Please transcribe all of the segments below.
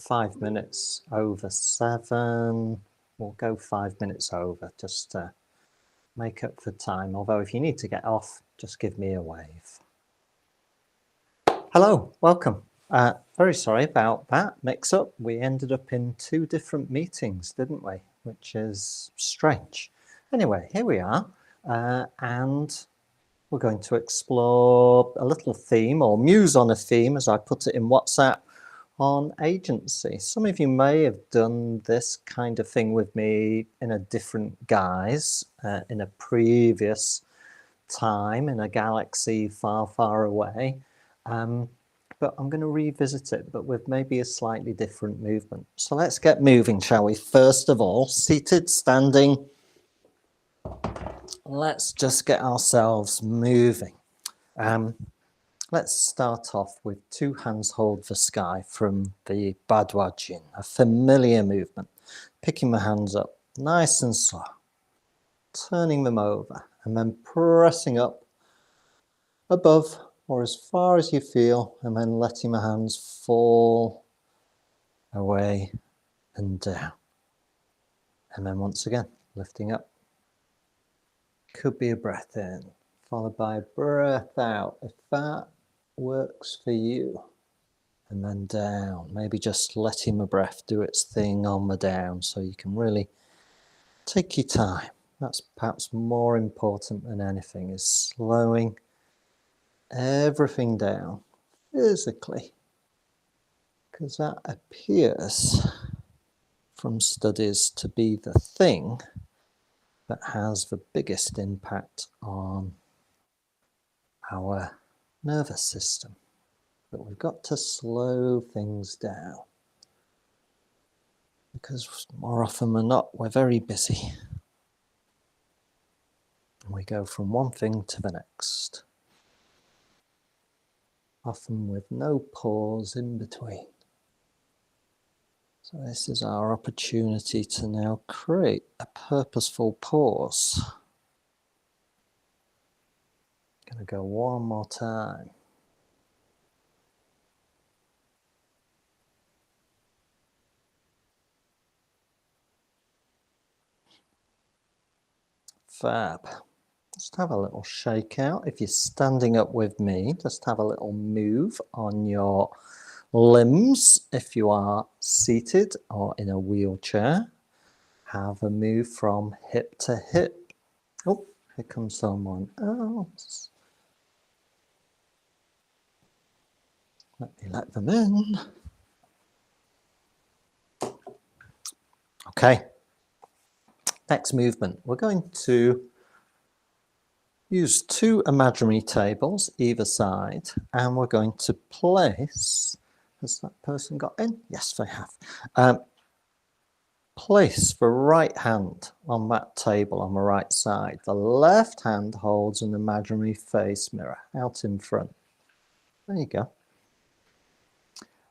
5 minutes over 7. We'll go 5 minutes over just to make up for time. Although if you need to get off, just give me a wave. Hello, welcome. Very sorry about that mix-up. We ended up in 2 different meetings, didn't we? Which is strange. Anyway, here we are, and we're going to explore a little theme, or muse on a theme, as I put it in WhatsApp, on agency. Some of you may have done this kind of thing with me in a different guise, in a previous time, in a galaxy far, far away. But I'm going to revisit it, but with maybe a slightly different movement. So let's get moving, shall we? First of all, seated, standing. Let's just get ourselves moving. Let's start off with 2 hands hold the sky from the Badwajin, a familiar movement. Picking my hands up, nice and slow. Turning them over, and then pressing up above or as far as you feel, and then letting my hands fall away and down. And then once again, lifting up. Could be a breath in, followed by a breath out, if that works for you. And then down, maybe just letting the breath do its thing on the down, so you can really take your time. That's perhaps more important than anything, is slowing everything down physically, because that appears from studies to be the thing that has the biggest impact on our nervous system. But we've got to slow things down, because more often than not, we're very busy. And we go from one thing to the next, often with no pause in between. So this is our opportunity to now create a purposeful pause. Going to go one more time. Fab. Just have a little shake out. If you're standing up with me, just have a little move on your limbs. If you are seated or in a wheelchair, have a move from hip to hip. Oh, here comes someone else. Let me let them in. Okay. Next movement. We're going to use 2 imaginary tables either side, and we're going to place, has that person got in? Yes, they have. Place the right hand on that table on the right side. The left hand holds an imaginary face mirror out in front. There you go.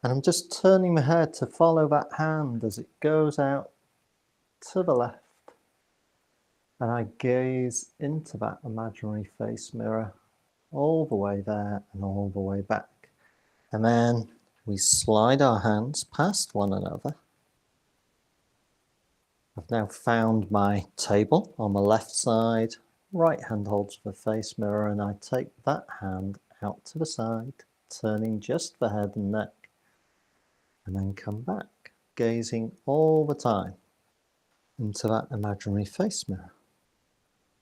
And I'm just turning my head to follow that hand as it goes out to the left. And I gaze into that imaginary face mirror all the way there and all the way back. And then we slide our hands past one another. I've now found my table on the left side. Right hand holds the face mirror, and I take that hand out to the side, turning just the head and neck, and then come back, gazing all the time into that imaginary face mirror.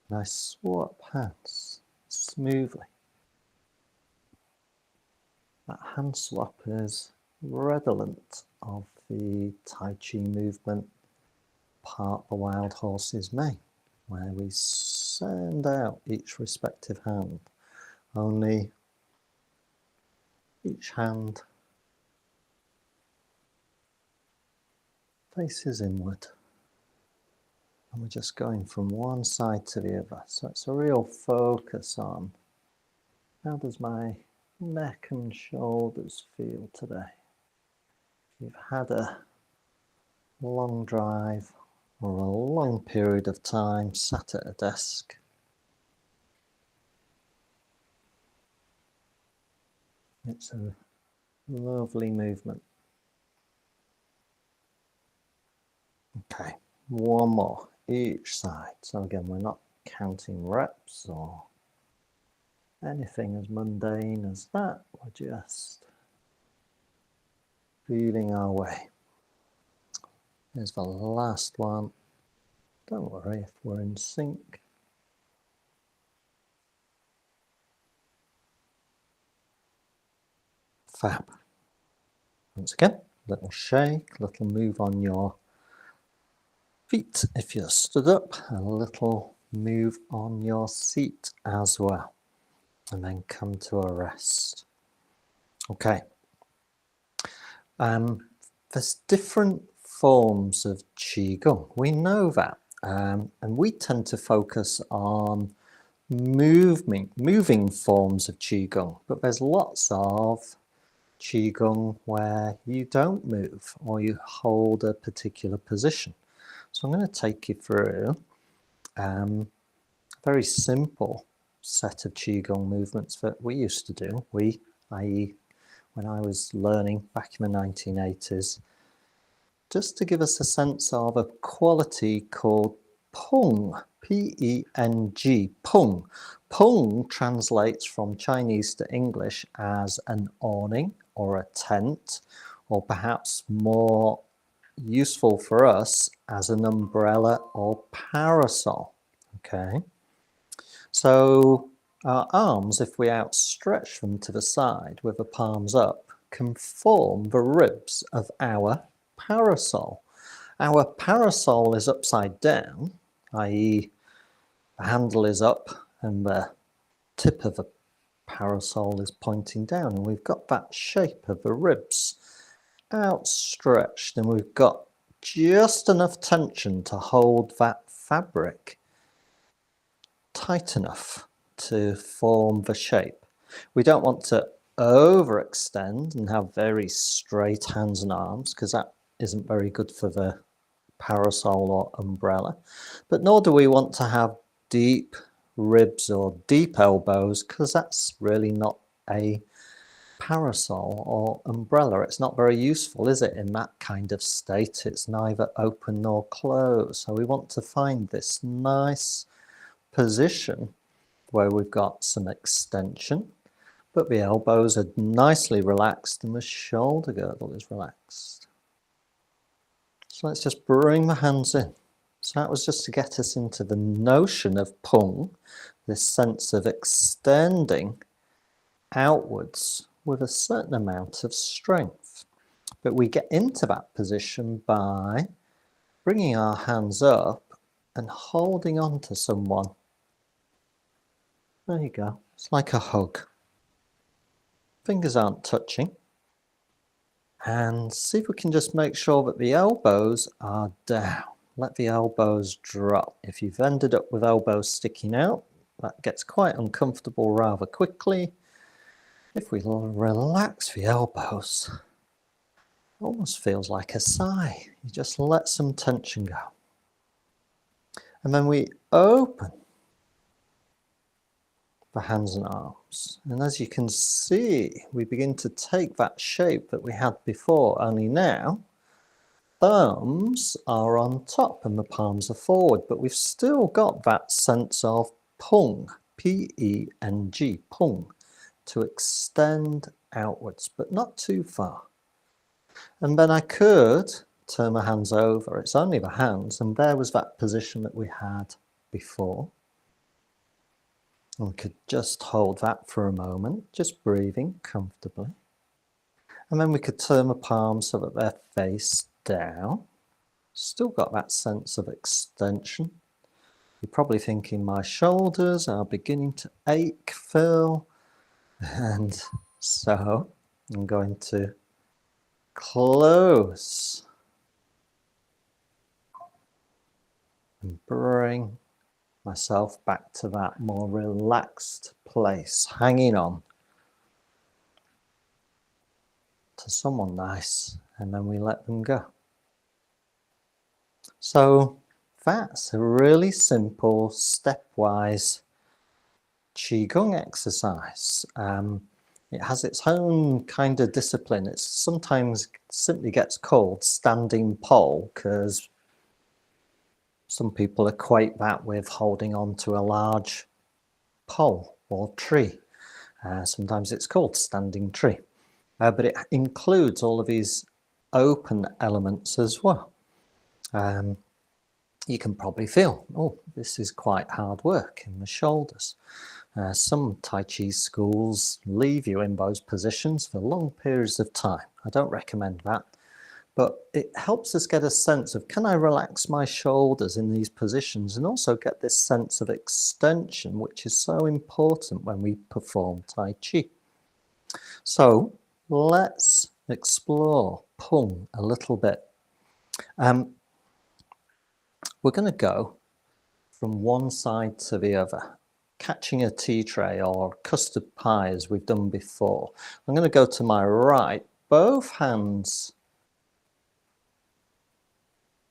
And I swap hands smoothly. That hand swap is redolent of the Tai Chi movement, Part the Wild Horse's Mane, where we send out each respective hand. Only each hand faces inward. And we're just going from one side to the other. So it's a real focus on how does my neck and shoulders feel today. If you've had a long drive or a long period of time sat at a desk, it's a lovely movement. Okay, one more each side. So again, we're not counting reps or anything as mundane as that. We're just feeling our way. Here's the last one. Don't worry if we're in sync. Fab. Once again, little shake, little move on your feet if you're stood up, a little move on your seat as well. And then come to a rest. Okay. There's different forms of Qigong. We know that. And we tend to focus on moving forms of Qigong. But there's lots of Qigong where you don't move or you hold a particular position. So I'm going to take you through a very simple set of Qigong movements that we used to do. We, i.e. when I was learning back in the 1980s, just to give us a sense of a quality called Peng, P-E-N-G, Peng. Peng translates from Chinese to English as an awning or a tent, or perhaps more useful for us as an umbrella or parasol. Okay, so our arms, if we outstretch them to the side with the palms up, can form the ribs of our parasol. Our parasol is upside down, i.e. the handle is up and the tip of the parasol is pointing down, and we've got that shape of the ribs outstretched, and we've got just enough tension to hold that fabric tight enough to form the shape. We don't want to overextend and have very straight hands and arms, because that isn't very good for the parasol or umbrella, but nor do we want to have deep ribs or deep elbows, because that's really not a parasol or umbrella. It's not very useful, is it, in that kind of state? It's neither open nor closed. So we want to find this nice position where we've got some extension, but the elbows are nicely relaxed and the shoulder girdle is relaxed. So let's just bring the hands in. So that was just to get us into the notion of Peng, this sense of extending outwards with a certain amount of strength. But we get into that position by bringing our hands up and holding on to someone. There you go. It's like a hug. Fingers aren't touching. And see if we can just make sure that the elbows are down. Let the elbows drop. If you've ended up with elbows sticking out, that gets quite uncomfortable rather quickly. If we relax the elbows, it almost feels like a sigh. You just let some tension go. And then we open the hands and arms. And as you can see, we begin to take that shape that we had before, only now thumbs are on top and the palms are forward, but we've still got that sense of Peng, P-E-N-G, Peng, to extend outwards, but not too far. And then I could turn my hands over. It's only the hands, and there was that position that we had before. And we could just hold that for a moment, just breathing comfortably. And then we could turn the palms so that they're face down. Still got that sense of extension. You're probably thinking my shoulders are beginning to ache, Phil. And so I'm going to close and bring myself back to that more relaxed place, hanging on to someone nice, and then we let them go. So that's a really simple stepwise Qigong exercise. It has its own kind of discipline. It sometimes simply gets called standing pole because Some people equate that with holding on to a large pole or tree. Sometimes it's called standing tree, but it includes all of these open elements as well. You can probably feel, oh, this is quite hard work in the shoulders. Some Tai Chi schools leave you in those positions for long periods of time. I don't recommend that, but it helps us get a sense of, can I relax my shoulders in these positions, and also get this sense of extension, which is so important when we perform Tai Chi. So let's explore Pung a little bit. We're going to go from one side to the other, catching a tea tray or custard pie as we've done before. I'm going to go to my right, both hands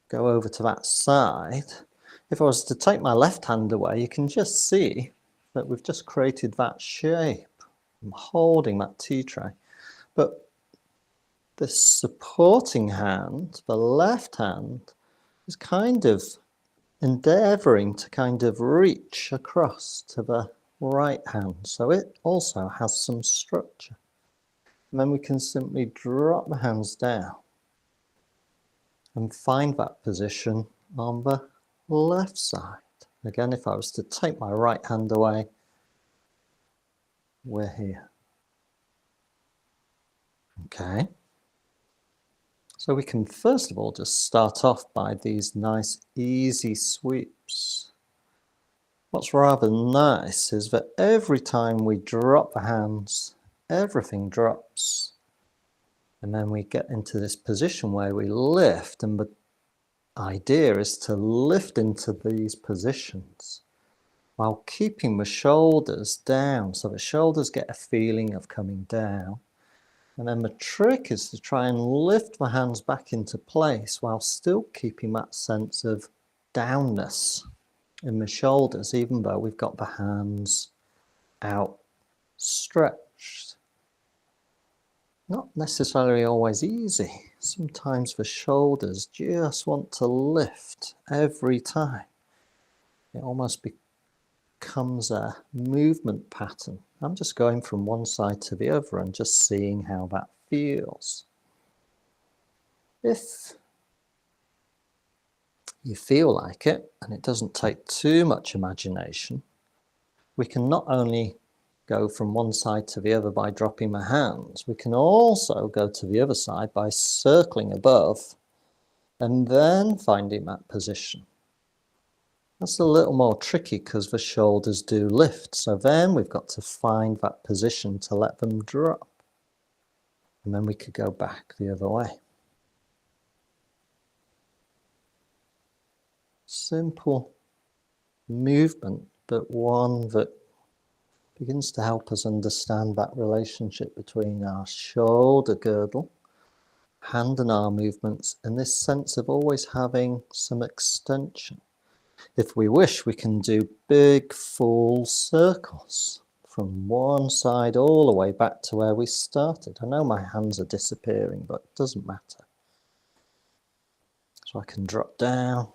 go over to that side. If I was to take my left hand away, you can just see that we've just created that shape. I'm holding that tea tray, but the supporting hand, the left hand, is kind of endeavoring to kind of reach across to the right hand, so it also has some structure. And then we can simply drop the hands down and find that position on the left side. Again, if I was to take my right hand away, we're here. Okay. So we can first of all just start off by these nice easy sweeps. What's rather nice is that every time we drop the hands, everything drops. And then we get into this position where we lift, and the idea is to lift into these positions while keeping the shoulders down. So the shoulders get a feeling of coming down. And then the trick is to try and lift the hands back into place while still keeping that sense of downness in the shoulders, even though we've got the hands out stretched. Not necessarily always easy. Sometimes the shoulders just want to lift every time. It almost becomes a movement pattern. I'm just going from one side to the other and just seeing how that feels. If you feel like it, and it doesn't take too much imagination, we can not only go from one side to the other by dropping the hands, we can also go to the other side by circling above and then finding that position. That's a little more tricky because the shoulders do lift. So then we've got to find that position to let them drop. And then we could go back the other way. Simple movement, but one that begins to help us understand that relationship between our shoulder girdle, hand and arm movements, and this sense of always having some extension. If we wish, we can do big full circles from one side all the way back to where we started. I know my hands are disappearing, but it doesn't matter. So I can drop down,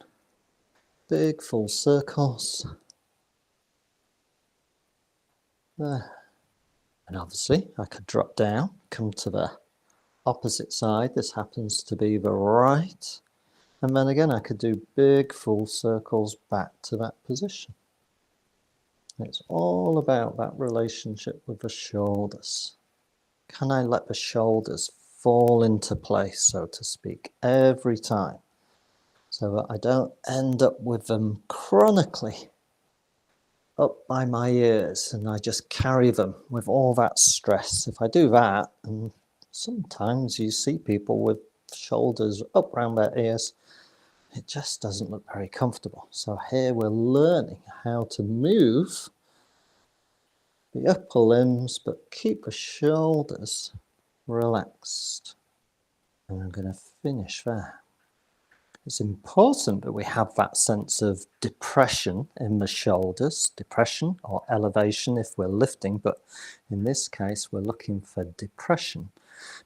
big full circles. There. And obviously I could drop down, come to the opposite side. This happens to be the right. And then again, I could do big full circles back to that position. It's all about that relationship with the shoulders. Can I let the shoulders fall into place, so to speak, every time, so that I don't end up with them chronically up by my ears and I just carry them with all that stress. If I do that, and sometimes you see people with shoulders up around their ears, it just doesn't look very comfortable. So here we're learning how to move the upper limbs, but keep the shoulders relaxed. And I'm going to finish there. It's important that we have that sense of depression in the shoulders, depression or elevation if we're lifting, but in this case we're looking for depression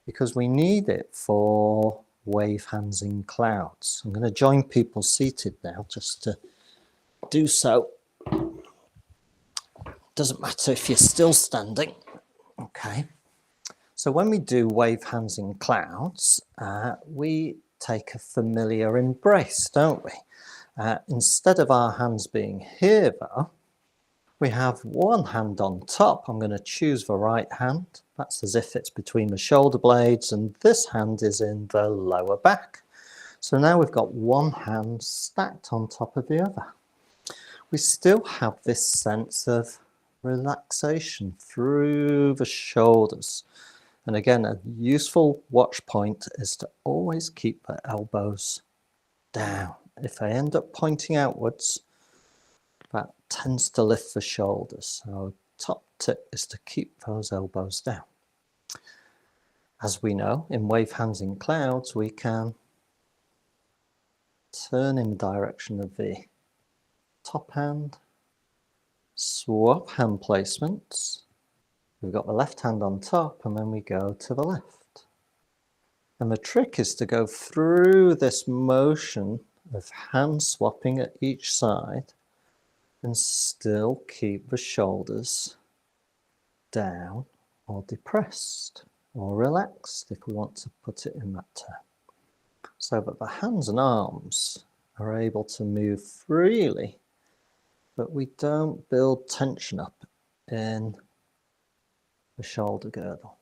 because we need it for wave hands in clouds. I'm going to join people seated now just to do so. Doesn't matter if you're still standing. Okay. So when we do wave hands in clouds, we take a familiar embrace, don't we? Instead of our hands being here though, we have one hand on top. I'm going to choose the right hand. That's as if it's between the shoulder blades, and this hand is in the lower back. So now we've got one hand stacked on top of the other. We still have this sense of relaxation through the shoulders. And again, a useful watch point is to always keep the elbows down. If they end up pointing outwards, that tends to lift the shoulders. So top tip is to keep those elbows down. As we know, in wave hands in clouds, we can turn in the direction of the top hand, swap hand placements. We've got the left hand on top, and then we go to the left. And the trick is to go through this motion of hand swapping at each side and still keep the shoulders down or depressed or relaxed, if we want to put it in that term, so that the hands and arms are able to move freely, but we don't build tension up in the shoulder girdle.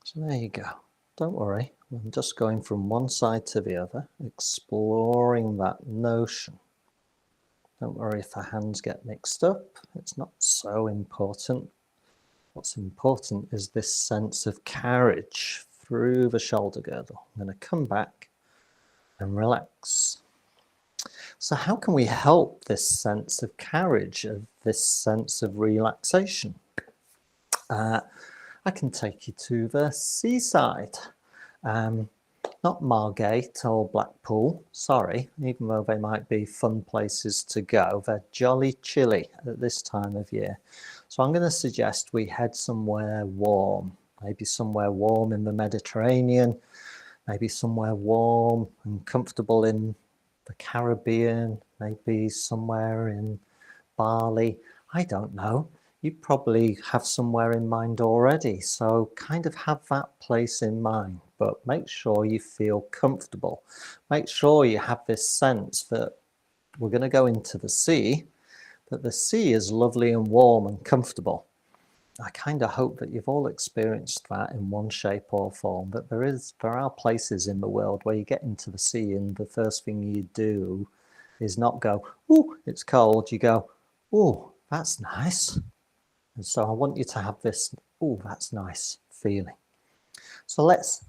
So there you go. Don't worry, I'm just going from one side to the other, exploring that notion. Don't worry if the hands get mixed up, it's not so important. What's important is this sense of carriage through the shoulder girdle. I'm going to come back and relax. So how can we help this sense of carriage, of this sense of relaxation? I can take you to the seaside. Not Margate or Blackpool, sorry, even though they might be fun places to go, they're jolly chilly at this time of year. So I'm going to suggest we head somewhere warm, maybe somewhere warm in the Mediterranean, maybe somewhere warm and comfortable in the Caribbean, maybe somewhere in Bali, I don't know. You probably have somewhere in mind already, so kind of have that place in mind, but make sure you feel comfortable. Make sure you have this sense that we're going to go into the sea, that the sea is lovely and warm and comfortable. I kind of hope that you've all experienced that in one shape or form, that there are places in the world where you get into the sea and the first thing you do is not go, "Ooh, it's cold," you go, "Ooh, that's nice." And so I want you to have this, "Oh, that's nice" feeling. So let's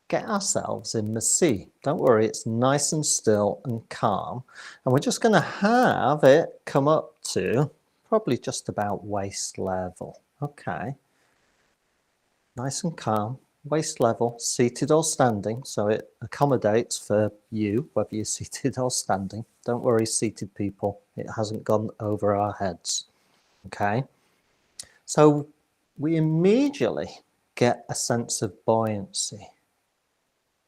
get ourselves in the sea. Don't worry, it's nice and still and calm. And we're just going to have it come up to probably just about waist level. Okay. Nice and calm, waist level, seated or standing. So it accommodates for you, whether you're seated or standing. Don't worry, seated people, it hasn't gone over our heads. Okay. So we immediately get a sense of buoyancy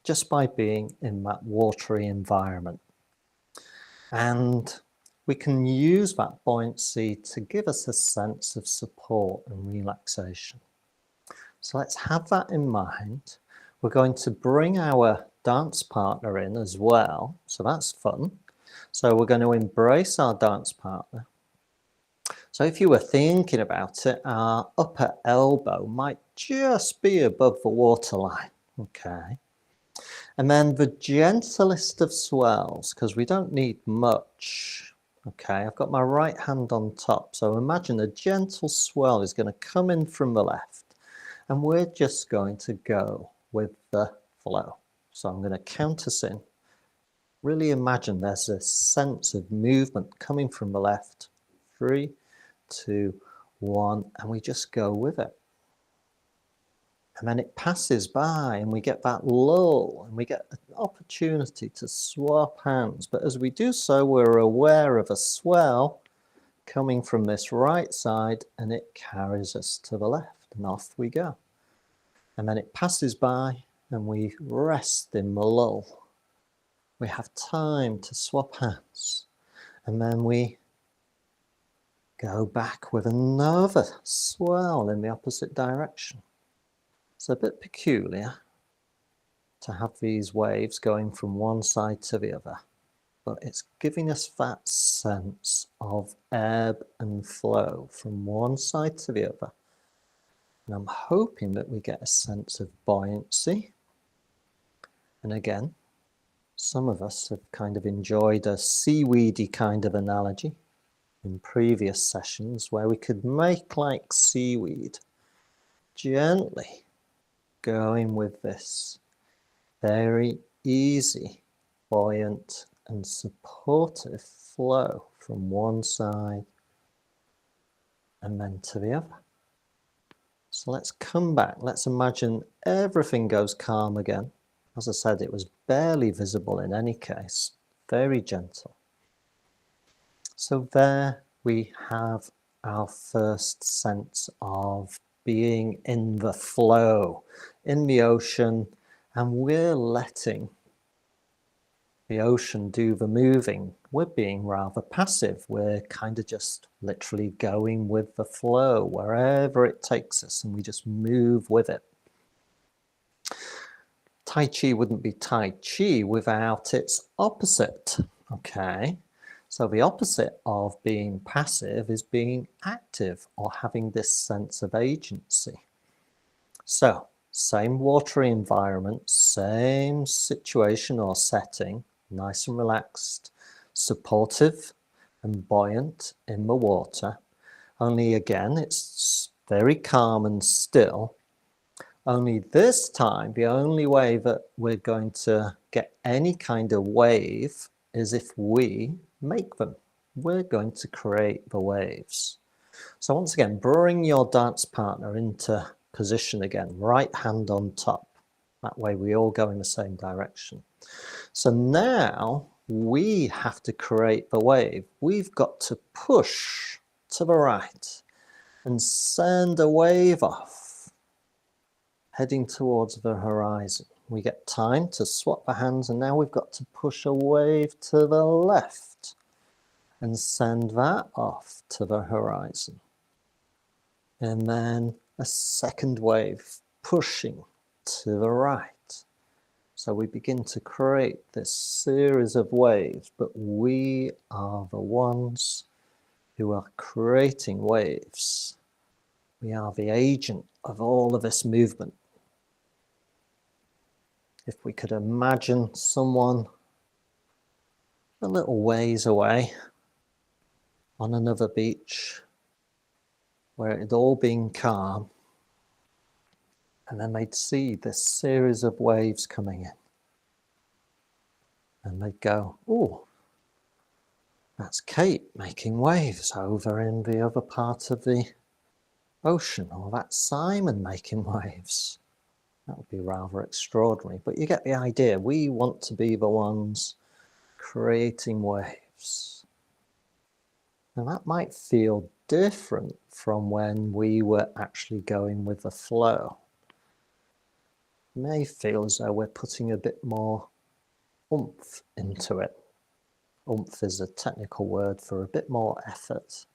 just by being in that watery environment. And we can use that buoyancy to give us a sense of support and relaxation. So let's have that in mind. We're going to bring our dance partner in as well. So that's fun. So we're going to embrace our dance partner. So if you were thinking about it, our upper elbow might just be above the waterline, okay? And then the gentlest of swells, because we don't need much, okay? I've got my right hand on top, so imagine a gentle swell is going to come in from the left, and we're just going to go with the flow. So I'm going to count us in. Really imagine there's a sense of movement coming from the left. 3, 2, 1, and we just go with it. And then it passes by and we get that lull and we get an opportunity to swap hands. But as we do so, we're aware of a swell coming from this right side and it carries us to the left and off we go. And then it passes by and we rest in the lull. We have time to swap hands. And then we go back with another swell in the opposite direction. It's a bit peculiar to have these waves going from one side to the other, but it's giving us that sense of ebb and flow from one side to the other. And I'm hoping that we get a sense of buoyancy. And again, some of us have kind of enjoyed a seaweedy kind of analogy in previous sessions where we could make like seaweed, gently going with this very easy, buoyant and supportive flow from one side and then to the other. So let's come back. Let's imagine everything goes calm again. As I said, it was barely visible in any case, very gentle. So there we have our first sense of being in the flow, in the ocean, and we're letting the ocean do the moving. We're being rather passive. We're kind of just literally going with the flow wherever it takes us, and we just move with it. Tai Chi wouldn't be Tai Chi without its opposite, okay? So the opposite of being passive is being active or having this sense of agency. So, same watery environment, same situation or setting, nice and relaxed, supportive and buoyant in the water. Only again, it's very calm and still. Only this time, the only way that we're going to get any kind of wave is if we make them. We're going to create the waves. So once again, bring your dance partner into position again, right hand on top. That way we all go in the same direction. So now we have to create the wave. We've got to push to the right and send a wave off, heading towards the horizon. We get time to swap the hands, and now we've got to push a wave to the left and send that off to the horizon. And then a second wave pushing to the right. So we begin to create this series of waves, but we are the ones who are creating waves. We are the agent of all of this movement. If we could imagine someone a little ways away on another beach where it had all been calm, and then they'd see this series of waves coming in. And they'd go, "Oh, that's Kate making waves over in the other part of the ocean," or "that's Simon making waves." That would be rather extraordinary, but you get the idea. We want to be the ones creating waves. And that might feel different from when we were actually going with the flow. It may feel as though we're putting a bit more oomph into it. Oomph is a technical word for a bit more effort.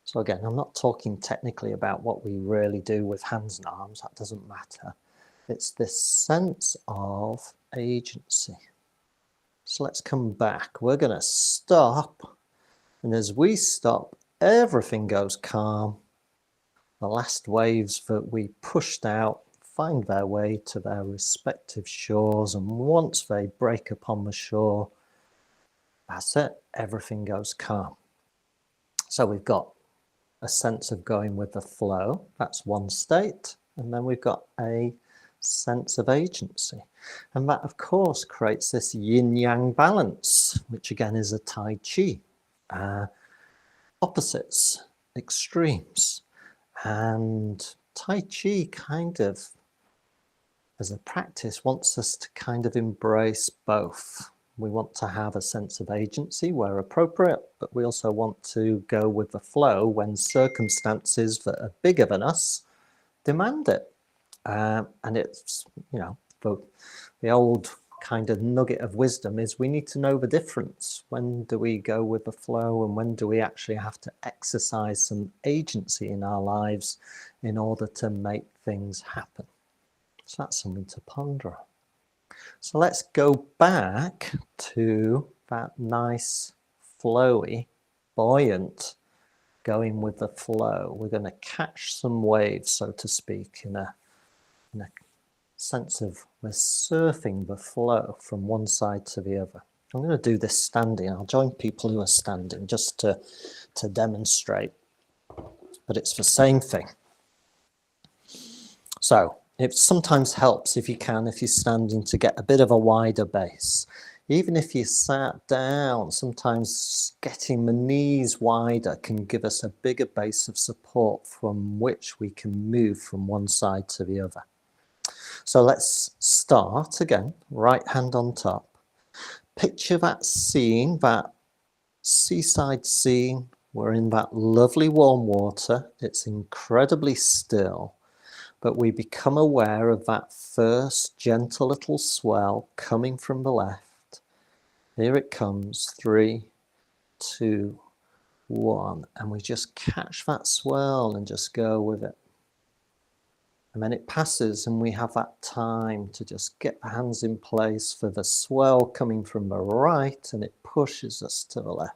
So again, I'm not talking technically about what we really do with hands and arms, that doesn't matter. It's this sense of agency. So let's come back. We're going to stop, and as we stop, everything goes calm. The last waves that we pushed out find their way to their respective shores, and once they break upon the shore, that's it, everything goes calm. So we've got a sense of going with the flow, that's one state, and then we've got a sense of agency. And that, of course, creates this yin-yang balance, which again is a Tai Chi. Opposites, extremes. And Tai Chi kind of, as a practice, wants us to kind of embrace both. We want to have a sense of agency where appropriate, but we also want to go with the flow when circumstances that are bigger than us demand it. And it's, you know, the old kind of nugget of wisdom is we need to know the difference. When do we go with the flow and when do we actually have to exercise some agency in our lives in order to make things happen? So that's something to ponder on. So let's go back to that nice, flowy, buoyant, going with the flow. We're going to catch some waves, so to speak, in a sense of we're surfing the flow from one side to the other. I'm going to do this standing. I'll join people who are standing just to demonstrate, but it's the same thing. So it sometimes helps if you can, if you're standing, to get a bit of a wider base. Even if you sat down, sometimes getting the knees wider can give us a bigger base of support from which we can move from one side to the other. So let's start again, right hand on top. Picture that scene, that seaside scene. We're in that lovely warm water. It's incredibly still, but we become aware of that first gentle little swell coming from the left. Here it comes, 3, 2, 1, and we just catch that swell and just go with it. And then it passes and we have that time to just get the hands in place for the swell coming from the right, and it pushes us to the left.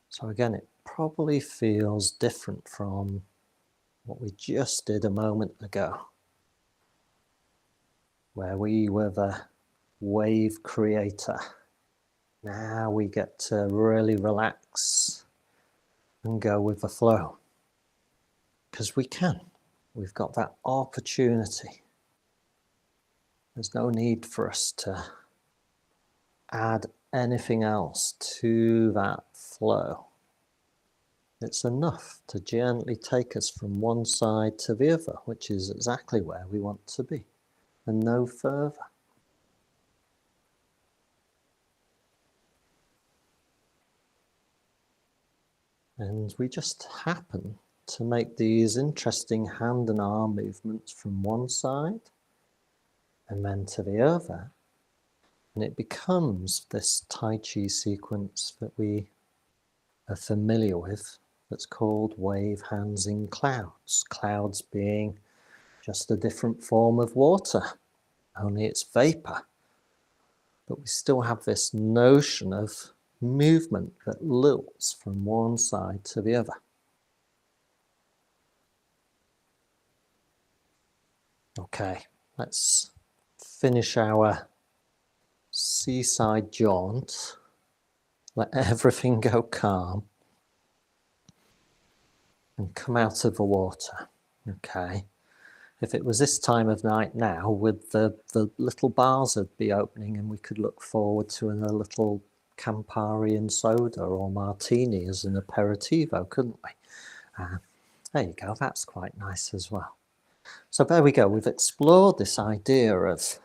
So again, it probably feels different from what we just did a moment ago, where we were the wave creator. Now we get to really relax and go with the flow. Because we can. We've got that opportunity. There's no need for us to add anything else to that flow. It's enough to gently take us from one side to the other, which is exactly where we want to be, and no further. And we just happen to make these interesting hand and arm movements from one side and then to the other. And it becomes this Tai Chi sequence that we are familiar with, that's called wave hands in clouds. Clouds being just a different form of water, only it's vapor. But we still have this notion of movement that lilts from one side to the other. Okay, let's finish our seaside jaunt. Let everything go calm and come out of the water. Okay. If it was this time of night now, with the little bars would be opening and we could look forward to a little Campari and soda or martini as an aperitivo, couldn't we? There you go, that's quite nice as well. So there we go, we've explored this idea of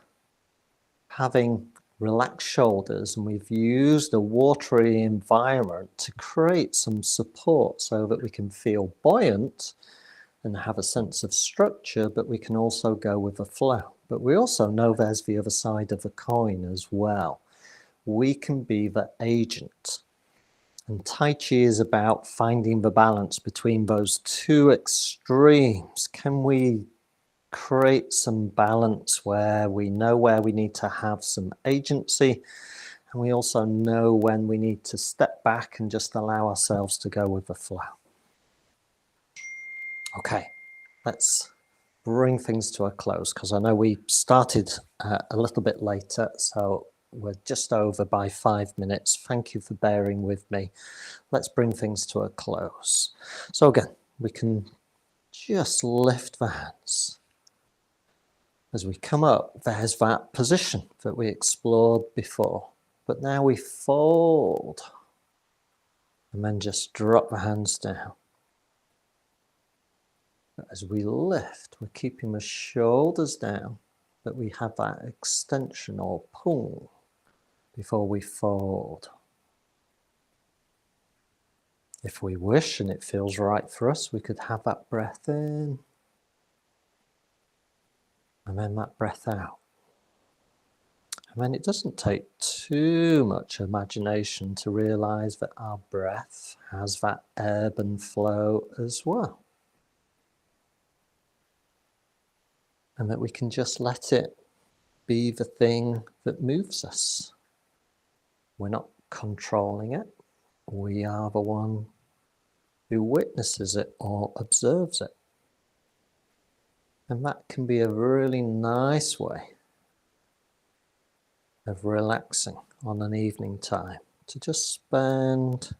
having relaxed shoulders, and we've used a watery environment to create some support so that we can feel buoyant and have a sense of structure, but we can also go with the flow. But we also know there's the other side of the coin as well. We can be the agent. And Tai Chi is about finding the balance between those two extremes. Can we create some balance where we know where we need to have some agency, and we also know when we need to step back and just allow ourselves to go with the flow? Okay, let's bring things to a close, because I know we started a little bit later, so we're just over by 5 minutes. Thank you for bearing with me. Let's bring things to a close. So again, we can just lift the hands. As we come up, there's that position that we explored before, but now we fold and then just drop the hands down. As we lift, we're keeping the shoulders down, but we have that extension or pull before we fold. If we wish and it feels right for us, we could have that breath in and then that breath out. And then it doesn't take too much imagination to realize that our breath has that ebb and flow as well. And that we can just let it be the thing that moves us. We're not controlling it. We are the one who witnesses it or observes it. And that can be a really nice way of relaxing on an evening time, to just spend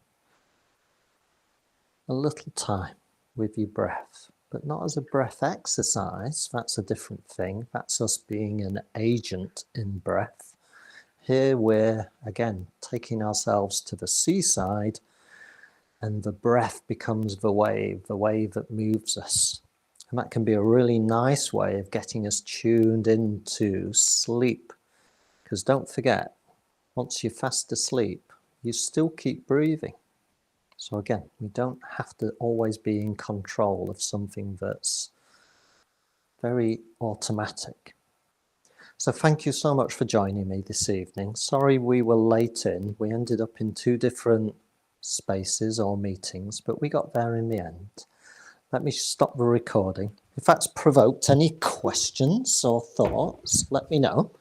a little time with your breath, but not as a breath exercise. That's a different thing. That's us being an agent in breath. Here we're, again, taking ourselves to the seaside, and the breath becomes the wave that moves us. And that can be a really nice way of getting us tuned into sleep. Because don't forget, once you're fast asleep, you still keep breathing. So again, we don't have to always be in control of something that's very automatic. So thank you so much for joining me this evening. Sorry we were late in. We ended up in 2 different spaces or meetings, but we got there in the end. Let me stop the recording. If that's provoked any questions or thoughts, let me know.